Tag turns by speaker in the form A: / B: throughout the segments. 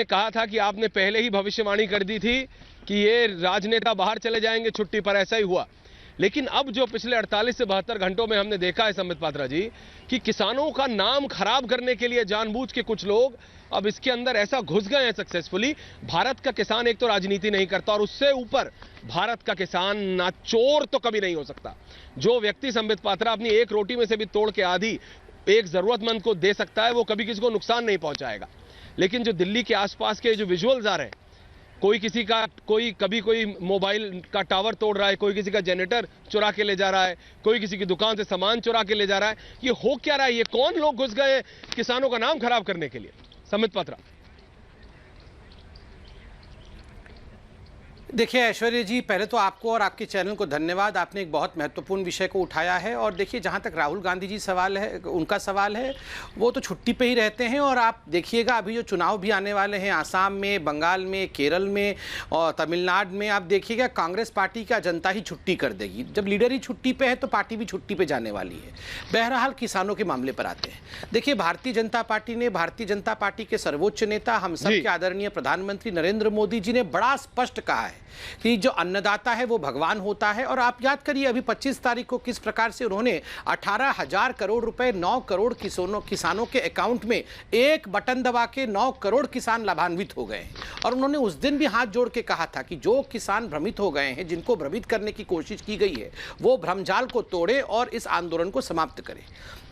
A: कहा था कि आपने पहले ही भविष्यवाणी कर दी थी कि ये राजनेता बाहर चले जाएंगे छुट्टी पर, ऐसा ही हुआ। लेकिन अब जो पिछले 48 से 72 घंटों में हमने देखा है संबित पात्रा जी कि किसानों का नाम खराब करने के लिए जानबूझ के कुछ लोग अब इसके अंदर ऐसा घुस गए हैं सक्सेसफुली। भारत का किसान एक तो राजनीति नहीं करता और उससे ऊपर भारत का किसान ना चोर तो कभी नहीं हो सकता। जो व्यक्ति संबित पात्रा अपनी एक रोटी में से भी तोड़ के आधी एक जरूरतमंद को दे सकता है वो कभी किसी को नुकसान नहीं पहुंचाएगा। लेकिन जो दिल्ली के आसपास के जो विजुअल्स आ रहे हैं, कोई किसी का कभी कोई मोबाइल का टावर तोड़ रहा है, कोई किसी का जनरेटर चुरा के ले जा रहा है, कोई किसी की दुकान से सामान चुरा के ले जा रहा है, ये हो क्या रहा है? ये कौन लोग घुस गए किसानों का नाम खराब करने के लिए? संबित पात्रा।
B: देखिए ऐश्वर्या जी, पहले तो आपको और आपके चैनल को धन्यवाद। आपने एक बहुत महत्वपूर्ण विषय को उठाया है। और देखिए, जहाँ तक राहुल गांधी जी सवाल है, उनका सवाल है, वो तो छुट्टी पे ही रहते हैं। और आप देखिएगा अभी जो चुनाव भी आने वाले हैं आसाम में, बंगाल में, केरल में और तमिलनाडु में, आप देखिएगा कांग्रेस पार्टी का जनता ही छुट्टी कर देगी। जब लीडर ही छुट्टी पे है तो पार्टी भी छुट्टी पे जाने वाली है। बहरहाल किसानों के मामले पर आते हैं। देखिए, भारतीय जनता पार्टी के सर्वोच्च नेता, हम सब के आदरणीय प्रधानमंत्री नरेंद्र मोदी जी ने बड़ा स्पष्ट कहा है कि जो अन्नदाता है वो भगवान होता है। और आप याद करिए अभी 25 तारीख को किस प्रकार से उन्होंने 18,000 करोड़ रुपए 9 करोड़ किसानों के अकाउंट में एक बटन दबा के 9 करोड़ किसान लाभान्वित हो गए। और उन्होंने उस दिन भी हाथ जोड़ के कहा था कि जो किसान भ्रमित हो गए हैं, जिनको भ्रमित करने की कोशिश की गई है, वो भ्रमजाल को तोड़े और इस आंदोलन को समाप्त करें।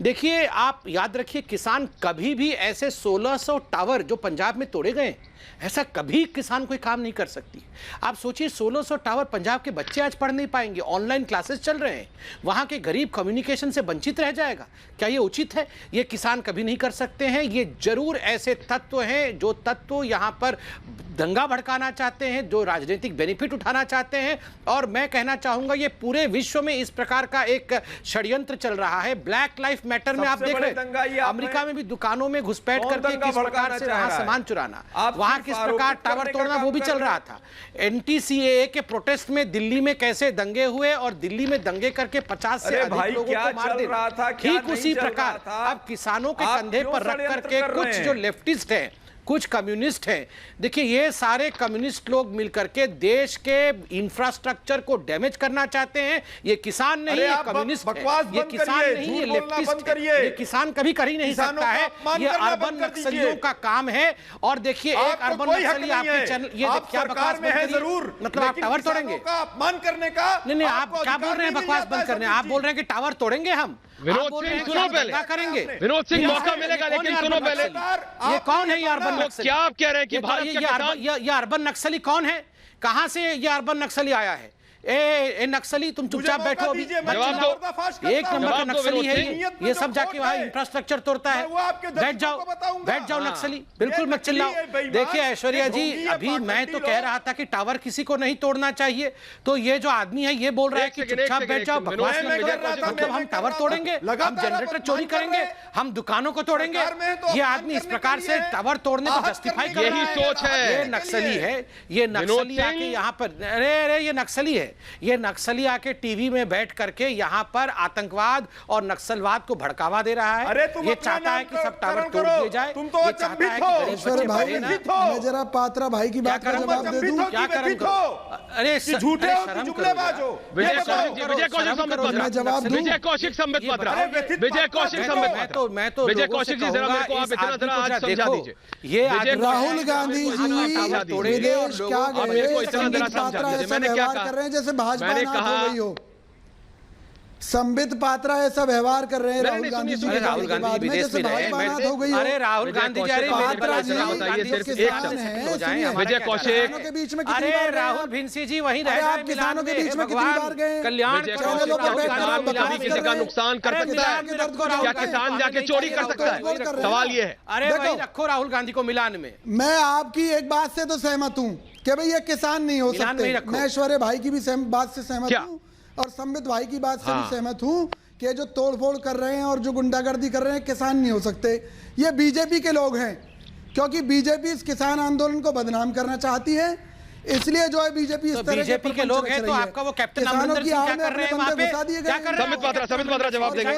B: देखिए, आप याद रखिए, किसान कभी भी ऐसे 1600 टावर जो पंजाब में तोड़े गए, ऐसा कभी किसान कोई काम नहीं कर सकती। आप सोचिए, 1600 टावर, पंजाब के बच्चे आज पढ़ नहीं पाएंगे, ऑनलाइन क्लासेस चल रहे हैं, वहां के गरीब कम्युनिकेशन से वंचित रह जाएगा। क्या ये उचित है? ये किसान कभी नहीं कर सकते हैं। ये जरूर ऐसे तत्व हैं जो तत्व यहां पर दंगा भड़काना चाहते हैं, जो राजनीतिक बेनिफिट उठाना चाहते हैं। और मैं कहना चाहूंगा ये पूरे विश्व में इस प्रकार का एक षड्यंत्र चल रहा है। ब्लैक लाइफ मैटर में आप देख रहे हैं, अमेरिका में भी दुकानों में घुसपैठ करके किस प्रकार से वहां सामान चुराना, वहां किस प्रकार टावर तोड़ना, वो भी चल रहा था। NTCAA के प्रोटेस्ट में दिल्ली में कैसे दंगे हुए और दिल्ली में दंगे करके 50 से अधिक लोगों को मार दिया। ठीक उसी प्रकार अब किसानों के कंधे पर रख करके कुछ जो लेफ्टिस्ट हैं, कुछ कम्युनिस्ट हैं, देखिए ये सारे कम्युनिस्ट लोग मिलकर के देश के इंफ्रास्ट्रक्चर को डैमेज करना चाहते हैं। ये किसान नहीं है, कम्युनिस्ट है, ये किसान नहीं है, लेफ्टिस्ट है। ये किसान कभी कर ही नहीं सकता है। ये अर्बन नक्सलियों का काम है। और देखिए, एक अर्बन नक्सली आपके चैनल, ये क्या बकवास बंद करिए, जरूर मतलब आप टावर तोड़ेंगे, अपमान करने का नहीं, आप क्या बोल रहे हैं? बकवास बंद करने आप बोल रहे हैं कि टावर तोड़ेंगे हम।
A: विनोद सिंह सुनो पहले, क्या
B: करेंगे?
A: विनोद सिंह, मौका मिलेगा, लेकिन सुनो पहले,
B: ये कौन है ये अर्बन नक्सली?
A: क्या आप कह रहे हैं कि भारत का किसान?
B: ये अर्बन नक्सली कौन है? कहां से ये अर्बन नक्सली आया है? ए नक्सली, तुम चुपचाप बैठो, अभी एक नंबर का नक्सली है ये सब जाके वहां इंफ्रास्ट्रक्चर तोड़ता है। बैठ जाओ नक्सली, बिल्कुल मत चिल्लाओ। देखिए ऐश्वर्या जी, अभी मैं तो कह रहा था कि टावर किसी को नहीं तोड़ना चाहिए, तो ये जो आदमी है ये बोल रहा है कि चुपचाप बैठ जाओ। बकवास मतलब हम टावर तोड़ेंगे, हम जनरेटर चोरी करेंगे, हम दुकानों को तोड़ेंगे? ये आदमी इस प्रकार से टावर तोड़ने को जस्टिफाई कर रहा है।
A: यही सोच है।
B: ये नक्सली है, ये नक्सली आके यहाँ पर, अरे ये नक्सली है, ये नक्सली आके टीवी में बैठ करके यहाँ पर आतंकवाद और नक्सलवाद को भड़कावा दे रहा है। अरे ये चाहता है कि सब टावर तोड़ दिए जाए। तुम तो अचंभित हो।
C: मैं जरा पात्रा भाई की बात का जवाब दे दूं।
B: क्या करूं? अरे झूठे हो, जुमलेबाज हो।
A: विजय कौशिक संबित पात्रा, विजय कौशिक संबित पात्रा,
B: मैं तो
A: विजय कौशिक जी, जरा मेरे को आप इतना जरा आज समझा दीजिए।
C: ये राहुल गांधी जी विदेश क्या गए, संबित पात्रा ऐसा व्यवहार कर रहे हैं जैसे भाजपा नाथ हो गई हो। संबित पात्रा ऐसा व्यवहार कर रहे हैं राहुल गांधी जी।
B: राहुल गांधी विदेश में रहे, अरे राहुल गांधी जी, अरे
A: विजय कौशिक
C: के बीच में,
B: अरे राहुल भिंसी जी वहीं रहे,
C: आप किसानों के बीच में कितनी बार गए?
B: कल्याण
A: किसी का नुकसान कर सकता है क्या? किसान जाके चोरी कर सकता है? सवाल ये है।
B: अरे भाई रखो राहुल गांधी को मिलान में।
C: मैं आपकी एक बात से तो सहमत हूँ कि भाई ये किसान नहीं हो सकते। मैं ऐश्वर्या भाई की भी बात से सहमत हूँ और संबित भाई की बात से भी सहमत हूं कि जो तोड़फोड़ कर रहे हैं और जो गुंडागर्दी कर रहे हैं किसान नहीं हो सकते। ये बीजेपी के लोग हैं, क्योंकि बीजेपी इस किसान आंदोलन को बदनाम करना चाहती है। इसलिए जो है बीजेपी इस तरह
B: बीजेपी के लोग हैं, तो आपका वो कैप्टन अमरिंदर सिंह क्या कर रहे हैं वहां पे? क्या कर रहे हैं?
A: संबित पात्रा जवाब देंगे।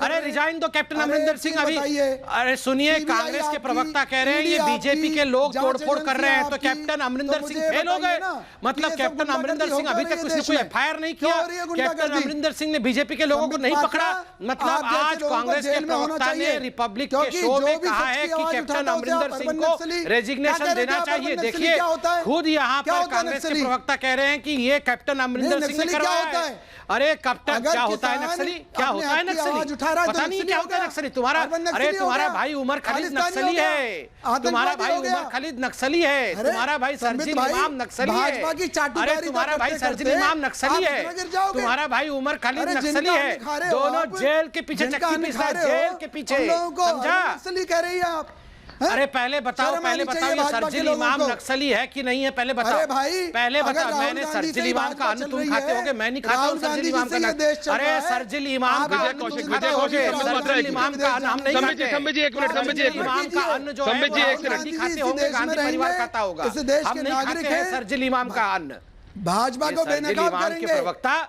B: अरे रिजाइन दो कैप्टन अमरिंदर सिंह अभी। अरे सुनिए, कांग्रेस के प्रवक्ता कह रहे हैं ये बीजेपी के लोग तोड़फोड़ कर रहे हैं, तो कैप्टन अमरिंदर सिंह फेल हो गए। मतलब कैप्टन अमरिंदर सिंह अभी तक कुछ कोई एफआईआर नहीं किया, कैप्टन अमरिंदर सिंह ने बीजेपी के लोगों को नहीं पकड़ा। मतलब आज कांग्रेस के प्रवक्ता ने रिपब्लिक के शो में कहा है कि कैप्टन अमरिंदर सिंह को रेजिग्नेशन देना चाहिए। देखिए खुद यहाँ पर कांग्रेस के प्रवक्ता कह रहे हैं कि ये कैप्टन अमरिंदर सिंह ने करवाया है। अरे कैप्टन क्या होता है नक्सली? क्या होता है नक्सली? पता नहीं क्या होता है नक्सली। तुम्हारा भाई उमर खालिद नक्सली है, तुम्हारा भाई उमर खालिद नक्सली है, तुम्हारा भाई सरजील इमाम नक्सली है, अरे तुम्हारा भाई सरजील इमाम नक्सली है, तुम्हारा भाई उमर खालिद नक्सली है। दोनों जेल के पीछे चक्की पीस रहे हैं, जेल के पीछे, समझा?
C: नक्सली कह रही है आप।
B: अरे पहले बताओ ये सरजील इमाम नक्सली है कि नहीं है? पहले बताओ।
C: अरे भाई
B: पहले बताओ। मैंने सरजील इमाम का अन्न तुम खाते होगे, मैं नहीं खाता हूँ सरजील इमाम का अन्न। अरे सरजील इमाम का अन्न तुम खाते होगे, सरजील इमाम का अन्न हम नहीं खाते।
A: संबित जी एक मिनट, संबित जी
B: इमाम का अन्न जो है गांधी खाते होंगे, गांधी परिवार खाता होगा, हम नहीं खाते हैं सरजील इमाम का अन्न।
C: भाजपा को बेनकाब करेंगे,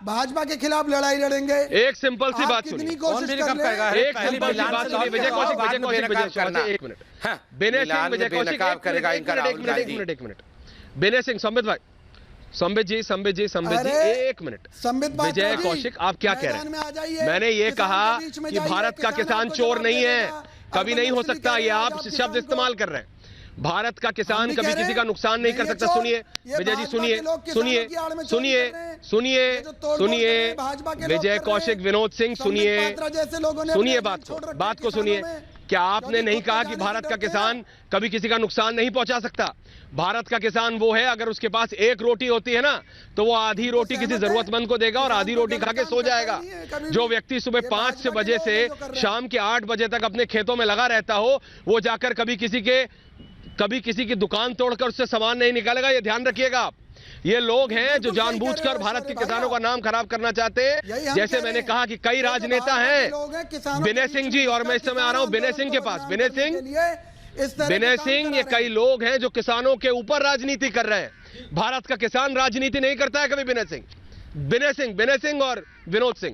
C: भाजपा के खिलाफ लड़ाई लड़ेंगे।
A: एक सिंपल सी बात सुनिए,
C: कितनी कोशिश कर ले,
A: एक सिंपल सी बात सुनिए। विजय कौशिक एक मिनट, बेने सिंह, विजय कौशिक एक मिनट, बेने सिंह, संबित भाई, संबित जी एक मिनट। विजय कौशिक आप क्या कह रहे हैं? मैंने ये कहा कि भारत का किसान चोर नहीं है, कभी नहीं हो सकता। ये आप शब्द इस्तेमाल कर रहे हैं। भारत का किसान कभी किसी का नुकसान नहीं कर सकता। सुनिए विजय जी, सुनिए विजय कौशिक, विनोद सिंह, सुनिए बात को सुनिए। क्या आपने नहीं कहा कि भारत का किसान कभी किसी का नुकसान नहीं पहुंचा सकता? भारत का किसान वो है, अगर उसके पास एक रोटी होती है ना, तो वो आधी रोटी किसी जरूरतमंद को देगा और आधी रोटी खा के सो जाएगा। जो व्यक्ति सुबह 5 बजे से शाम के 8 बजे तक अपने खेतों में लगा रहता हो, वो जाकर कभी किसी की दुकान तोड़कर उससे सामान नहीं निकालेगा। ये ध्यान रखिएगा आप। ये लोग हैं जो जानबूझकर भारत के किसानों का नाम खराब करना चाहते हैं। जैसे मैंने कहा कि कई राजनेता हैं, विनय सिंह जी, और मैं इस समय आ रहा हूं विनय सिंह के पास। विनय सिंह, ये कई लोग हैं जो किसानों के ऊपर राजनीति कर रहे हैं। भारत का किसान राजनीति नहीं करता है कभी। विनय सिंह और विनोद सिंह।